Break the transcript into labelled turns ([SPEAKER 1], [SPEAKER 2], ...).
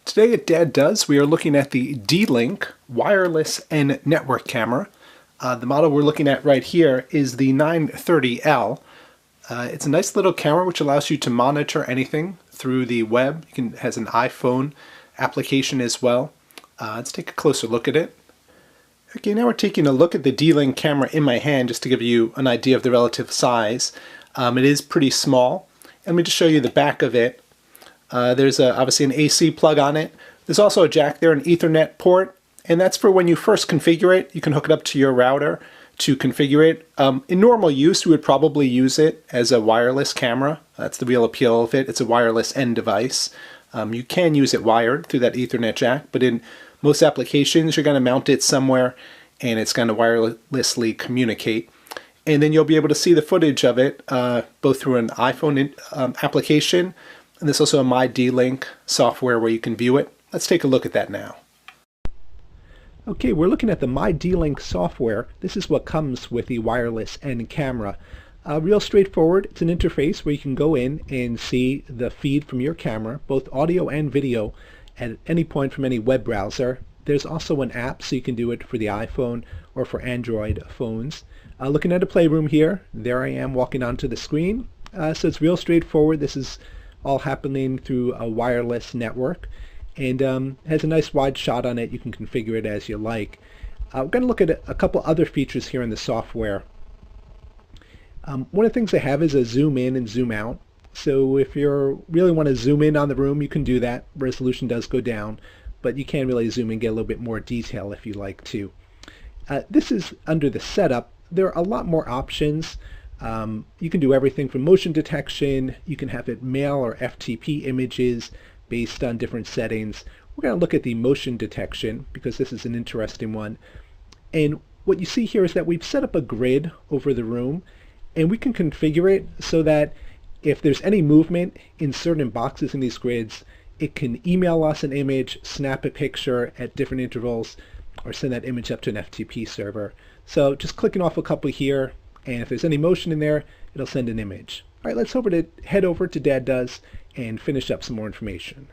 [SPEAKER 1] Today at Dad Does, we are looking at the D-Link wireless and network camera. The model we're looking at right here is the 930L. It's a nice little camera which allows you to monitor anything through the web. It has an iPhone application as well. Let's take a closer look at it. Okay, now we're taking a look at the D-Link camera in my hand just to give you an idea of the relative size. It is pretty small. Let me just show you the back of it. There's obviously an AC plug on it. There's also a jack there, an Ethernet port, and that's for when you first configure it. You can hook it up to your router to configure it. In normal use, you would probably use it as a wireless camera. That's the real appeal of it. It's a wireless end device. You can use it wired through that Ethernet jack, but in most applications, you're going to mount it somewhere and it's going to wirelessly communicate. And then you'll be able to see the footage of it both through an iPhone application, and there's also a My D-Link software where you can view it. Let's take a look at that now. Okay, we're looking at the My D-Link software. This is what comes with the wireless end camera. Real straightforward. It's an interface where you can go in and see the feed from your camera, both audio and video, at any point from any web browser. There's also an app, so you can do it for the iPhone or for Android phones. Looking at a playroom here, there I am walking onto the screen. So it's real straightforward. This is all happening through a wireless network, and has a nice wide shot on it. You can configure it as you like. We're going to look at a couple other features here in the software. One of the things they have is a zoom in and zoom out. So if you really want to zoom in on the room, you can do that. Resolution does go down, but you can really zoom in and get a little bit more detail if you like to. This is under the setup. There are a lot more options. You can do everything from motion detection. You can have it mail or FTP images based on different settings. We're going to look at the motion detection because this is an interesting one. And what you see here is that we've set up a grid over the room, and we can configure it so that if there's any movement in certain boxes in these grids, it can email us an image, snap a picture at different intervals, or send that image up to an FTP server. So just clicking off a couple here, and if there's any motion in there, it'll send an image. All right, let's head over to Dad Does and finish up some more information.